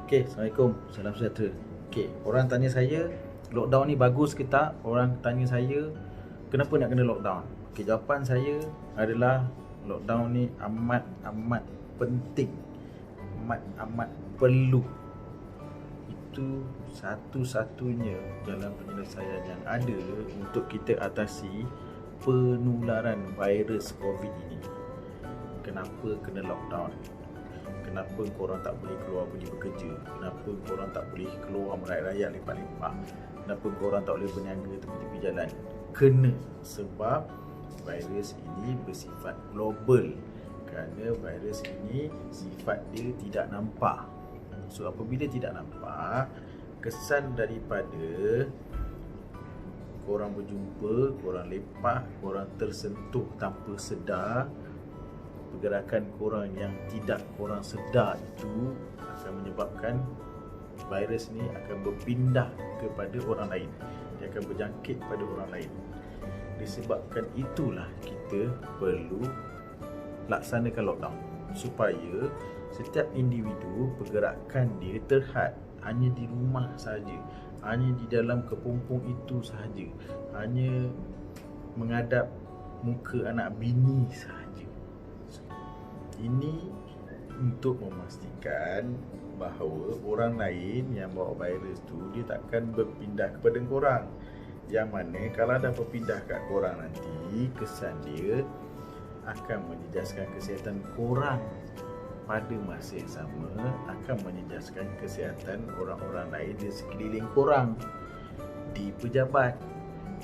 Okey, Assalamualaikum. Salam sejahtera. Okey, orang tanya saya, lockdown ni bagus ke tak? Orang tanya saya, kenapa nak kena lockdown? Okey, jawapan saya adalah lockdown ni amat penting. Amat perlu. Itu satu-satunya jalan penyelesaian yang ada untuk kita atasi penularan virus COVID ini. Kenapa kena lockdown? Kenapa korang tak boleh keluar pergi bekerja? Kenapa korang tak boleh keluar merayat-rayat lepak-lepak? Kenapa korang tak boleh berniaga tepi-tepi jalan? Kena sebab virus ini bersifat global. Kerana virus ini sifat dia tidak nampak. So apabila tidak nampak, kesan daripada korang berjumpa, korang lepak, korang tersentuh tanpa sedar, pergerakan korang yang tidak korang sedar itu akan menyebabkan virus ni akan berpindah kepada orang lain. Dia akan berjangkit pada orang lain. Disebabkan itulah kita perlu laksanakan lockdown supaya setiap individu pergerakan dia terhad hanya di rumah sahaja, hanya di dalam kepompong itu sahaja, hanya menghadap muka anak bini sahaja. Ini untuk memastikan bahawa orang lain yang bawa virus tu dia takkan berpindah kepada korang. Yang mana kalau dah berpindah kat korang nanti, kesan dia akan menjejaskan kesihatan korang. Pada masa yang sama akan menjejaskan kesihatan orang-orang lain di sekeliling korang. Di pejabat,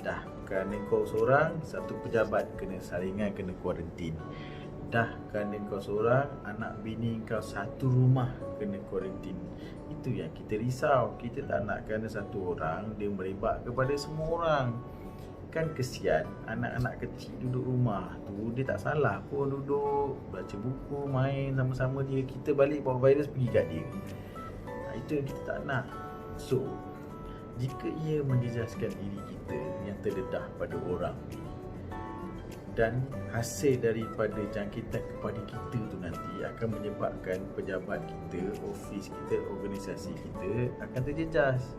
dah kerana kau seorang, satu pejabat kena saringan, kena kuarantin. Dah kerana kau seorang, anak bini kau satu rumah kena kuarantin. Itu yang kita risau. Kita tak nak kerana satu orang dia merebak kepada semua orang. Kan kesian anak-anak kecil duduk rumah tu, dia tak salah pun duduk baca buku, main sama-sama dia. Kita balik bawa virus pergi kat dia. Itu yang kita tak nak. So jika ia menjejaskan diri kita yang terdedah pada orang ni, dan hasil daripada jangkitan kepada kita tu nanti akan menyebabkan pejabat kita, ofis kita, organisasi kita akan terjejas.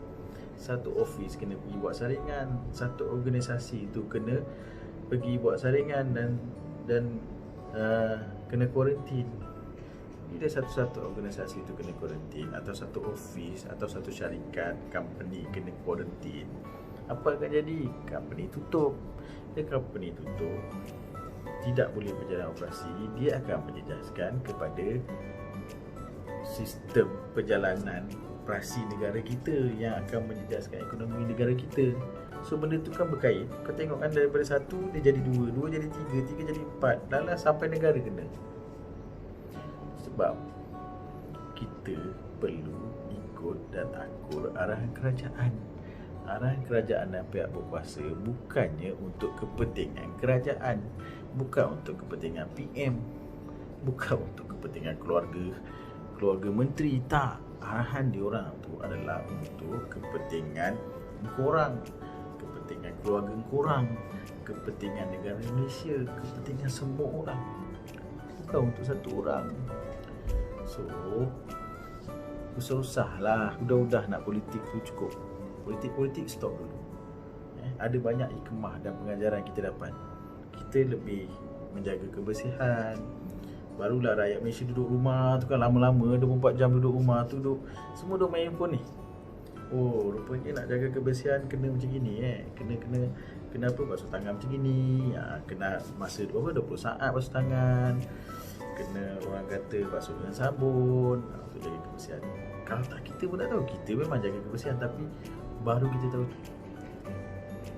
Satu ofis kena pergi buat saringan, satu organisasi tu kena pergi buat saringan dan kena kuarantin. Bila satu-satu organisasi tu kena kuarantin, atau satu ofis atau satu syarikat, company kena kuarantin, apa akan jadi? Company tutup. Bila company tutup, tidak boleh berjalan operasi, dia akan menjejaskan kepada sistem perjalanan operasi negara kita, yang akan menjejaskan ekonomi negara kita. So benda tu kan berkait. Kau tengok kan, daripada satu dia jadi dua, dua jadi tiga, tiga jadi empat, dah sampai negara kena. Sebab kita perlu ikut dan akur arahan kerajaan. Arahan kerajaan dan pihak berkuasa bukannya untuk kepentingan kerajaan, bukan untuk kepentingan PM, bukan untuk kepentingan keluarga menteri. Tak, arahan diorang tu adalah untuk kepentingan korang, kepentingan keluarga korang, kepentingan negara Malaysia, kepentingan semua orang, bukan untuk satu orang. So usah-usahlah, udah nak politik tu cukup. Politik stop dulu. Ada banyak hikmah dan pengajaran kita dapat. Kita lebih menjaga kebersihan. Barulah rakyat Malaysia duduk rumah tu kan lama-lama 24 jam duduk rumah tu, semua duduk main handphone ni. Oh, rupanya nak jaga kebersihan kena macam gini kena apa, basuh tangan macam gini. Kena masa 20 saat basuh tangan. Kena orang kata basuh dengan sabun untuk jaga kebersihan. Kalau tak, kita pun tak tahu. Kita memang jaga kebersihan, tapi baru kita tahu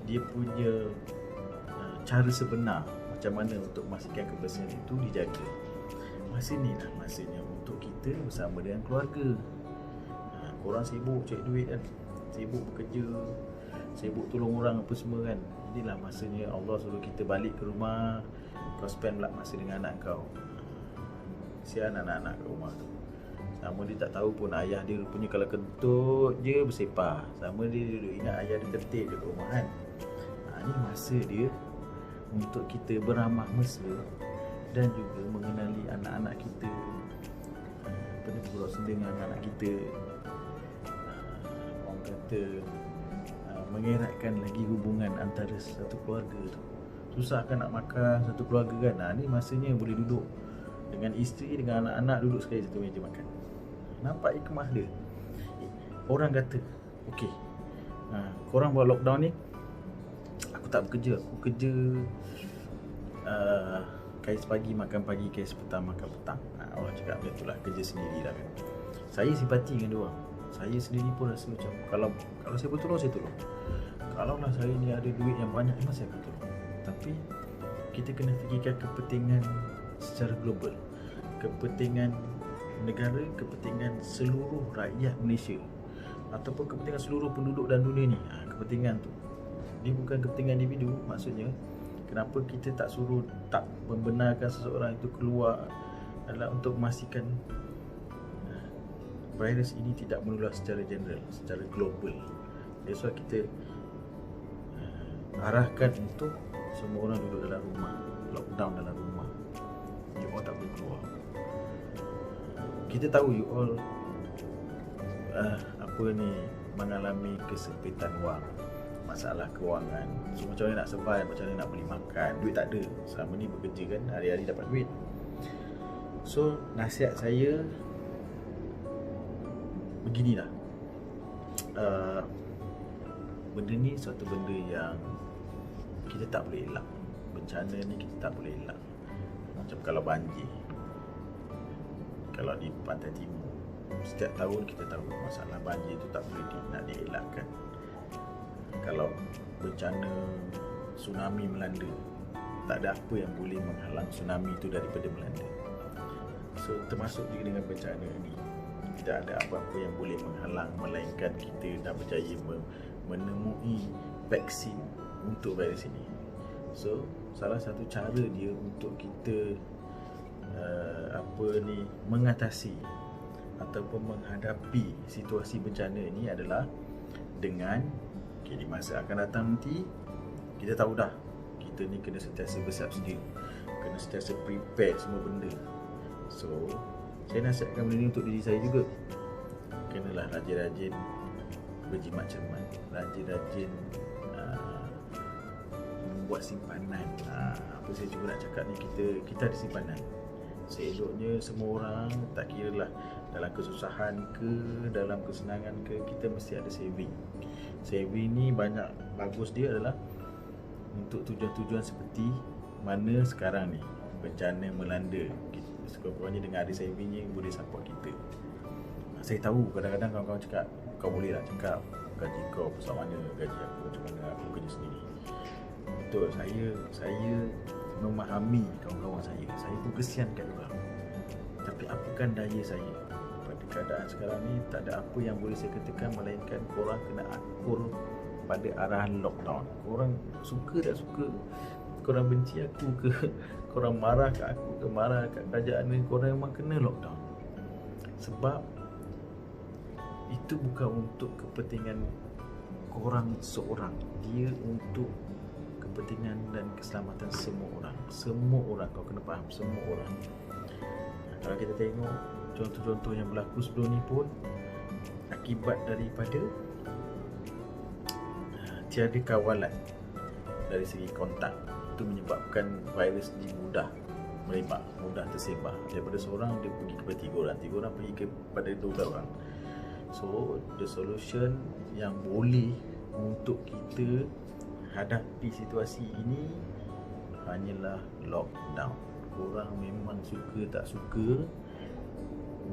dia punya cara sebenar macam mana untuk memastikan kebersihan itu dijaga. Masa ni lah masanya untuk kita bersama dengan keluarga. Korang sibuk cari duit kan, sibuk bekerja, sibuk tolong orang apa semua kan. Inilah masanya Allah suruh kita balik ke rumah. Kau spend pula masa dengan anak kau. Kesian anak-anak kat rumah tu. Sama dia tak tahu pun ayah dia rupanya kalau kentut je bersepah. Sama dia duduk ingat ayah dia tertib dekat rumah kan. Ini masa dia untuk kita beramah mesra dan juga mengenali anak-anak kita, bersenang dengan anak-anak kita. kita mengeratkan lagi hubungan antara satu keluarga tu. Susah kan nak makan satu keluarga kan. Ni masanya boleh duduk dengan isteri, dengan anak-anak, duduk sekali satu meja makan. Nampak hikmah dia. Orang kata, okey, korang buat lockdown ni, aku tak bekerja, aku kerja kais pagi makan pagi, kais petang makan petang. Orang cakap macam itulah, kerja sendiri lah kan. Saya simpati dengan dia orang. Saya sendiri pun rasa macam kalau saya boleh tolong, saya tolong. Kalau lah saya ni ada duit yang banyak, memang saya akan tolong. Tapi kita kena fikirkan kepentingan secara global, kepentingan negara, kepentingan seluruh rakyat Malaysia, ataupun kepentingan seluruh penduduk dan dunia ni. Kepentingan tu, dia bukan kepentingan individu. Maksudnya kenapa kita tak membenarkan seseorang itu keluar adalah untuk memastikan virus ini tidak menular secara general, secara global. That's why kita arahkan untuk semua orang duduk dalam rumah, lockdown dalam rumah. You all tak boleh keluar. Kita tahu you all mengalami kesempitan wang, masalah kewangan. So macam mana nak survive, macam mana nak beli makan, duit tak ada. Selama ni bekerja kan, hari-hari dapat duit. So nasihat saya beginilah, benda ni suatu benda yang kita tak boleh elak. Bencana ni kita tak boleh elak. Macam kalau banjir, kalau di Pantai Timur, setiap tahun kita tahu masalah banjir tu tak boleh nak dielakkan. Kalau bencana tsunami melanda, tak ada apa yang boleh menghalang tsunami itu daripada melanda. So termasuk juga dengan bencana ni, tidak ada apa-apa yang boleh menghalang, melainkan kita dah berjaya menemui vaksin untuk virus ini. So salah satu cara dia untuk kita mengatasi ataupun menghadapi situasi bencana ini adalah dengan di masa akan datang nanti, kita tahu dah kita ni kena sentiasa bersiap sedia, kena sentiasa prepare semua benda. So saya nasihatkan benda ni untuk diri saya juga. Kenalah rajin-rajin berjimat cermat, rajin-rajin membuat simpanan. Apa saya cuba nak cakap ni, kita ada simpanan. Seeloknya semua orang, tak kira lah dalam kesusahan ke, dalam kesenangan ke, kita mesti ada saving. Saving ni banyak bagus dia adalah untuk tujuan-tujuan seperti mana sekarang ni bencana melanda. Sekurang-kurangnya dengan ada saving ni boleh support kita. Saya tahu kadang-kadang kawan-kawan cakap, kau boleh lah cakap gaji kau besar mana, gaji aku macam mana, aku kerja sendiri. Betul, saya memahami kawan-kawan saya pun kesiankan orang. Tapi apakan daya saya? Pada keadaan sekarang ni tak ada apa yang boleh saya katakan melainkan korang kena akur pada arahan lockdown. Korang suka tak suka, korang benci aku ke, korang marah kat aku ke, marah kat kerajaan ni, korang memang kena lockdown. Sebab itu bukan untuk kepentingan korang seorang, dia untuk kepentingan dan keselamatan semua orang. Semua orang, kau kena faham, semua orang. Kalau kita tengok contoh-contoh yang berlaku sebelum ni pun, akibat daripada tiada kawalan dari segi kontak, itu menyebabkan virus ni mudah merebak, mudah tersebar. Daripada seorang dia pergi kepada 3 orang, 3 orang pergi kepada 12 orang. So the solution yang boleh untuk kita hadapi situasi ini hanyalah lockdown. Korang memang suka tak suka,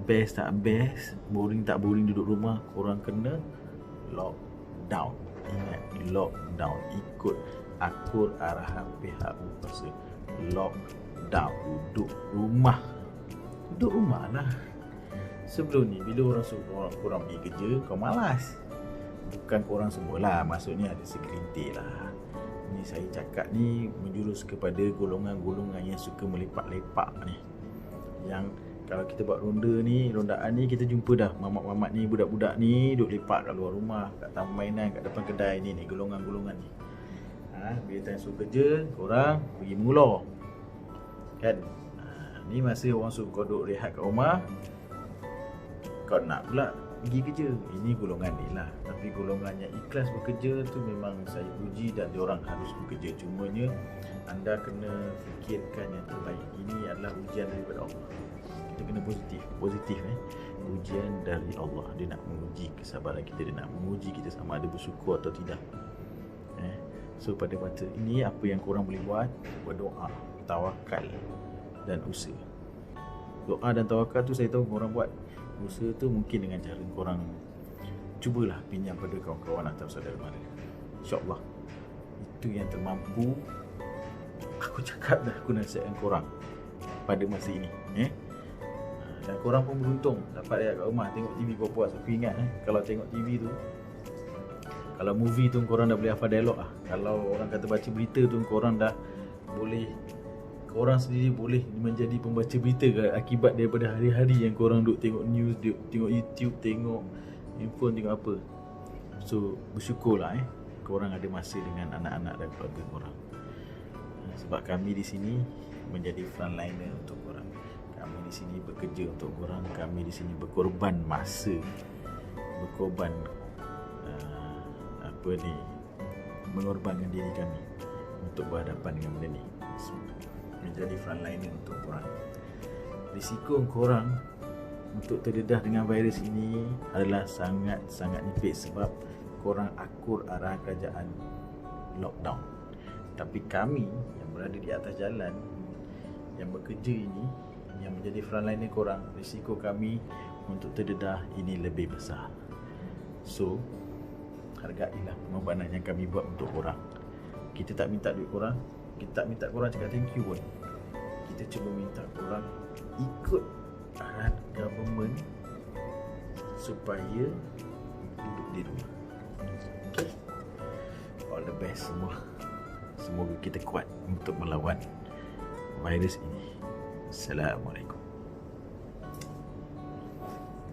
best tak best, boring tak boring duduk rumah, korang kena lockdown. Ingat, lockdown. Ikut akur arahan pihak berkuasa. Lockdown. Duduk rumah. Duduk rumah lah. Sebelum ni bila orang suruh korang pergi kerja, kau malas. Bukan korang semualah, maksudnya ada segelintir lah. Ni saya cakap ni menjurus kepada golongan-golongan yang suka melepak-lepak ni. Yang kalau kita buat rondaan ni, kita jumpa dah mamat-mamat ni, budak-budak ni duduk lepak kat luar rumah, kat taman mainan, kat depan kedai ni golongan-golongan ni. Bila time suruh kerja, korang pergi mengulur kan. Ni masa orang suruh kau duduk rehat kat rumah, kau nak pula pergi kerja. Ini golongan ni lah. Tapi golongan yang ikhlas bekerja tu memang saya puji dan diorang harus bekerja. Cumanya anda kena fikirkan yang terbaik. Ini adalah ujian daripada Allah. Kita kena positif ujian dari Allah. Dia nak menguji kesabaran kita, dia nak menguji kita sama ada bersyukur atau tidak. So pada masa ini apa yang korang boleh buat, berdoa, tawakal dan usaha. Doa dan tawakal tu saya tahu korang buat. Usaha tu mungkin dengan cara korang cubalah pinjam pada kawan-kawan atau saudara mara. InsyaAllah itu yang termampu. Aku cakap dah, aku nasihatkan korang pada masa ini. Dan korang pun beruntung dapat ayat kat rumah tengok TV puas-puas. Aku ingat kalau tengok TV tu, kalau movie tu korang dah boleh hafal dialog lah. Kalau orang kata baca berita tu korang dah boleh, korang sendiri boleh menjadi pembaca berita akibat daripada hari-hari yang korang duk tengok news, tengok YouTube, tengok handphone, tengok apa. So bersyukurlah korang ada masa dengan anak-anak dan keluarga korang. Sebab kami di sini menjadi frontliner untuk korang. Kami di sini bekerja untuk korang. Kami di sini berkorban masa, berkorban mengorbankan diri kami untuk berhadapan dengan benda ni, menjadi frontliner untuk korang. Risiko korang untuk terdedah dengan virus ini adalah sangat-sangat nipis sebab korang akur arah kerajaan lockdown. Tapi kami yang berada di atas jalan, yang bekerja ini, yang menjadi frontliner korang, risiko kami untuk terdedah ini lebih besar. So hargailah pengorbanan yang kami buat untuk korang. Kita tak minta duit korang, kita tak minta korang cakap thank you pun. Kita cuma minta korang ikut arahan government supaya duduk di rumah. Okay? All the best semua. Semoga kita kuat untuk melawan virus ini. Assalamualaikum.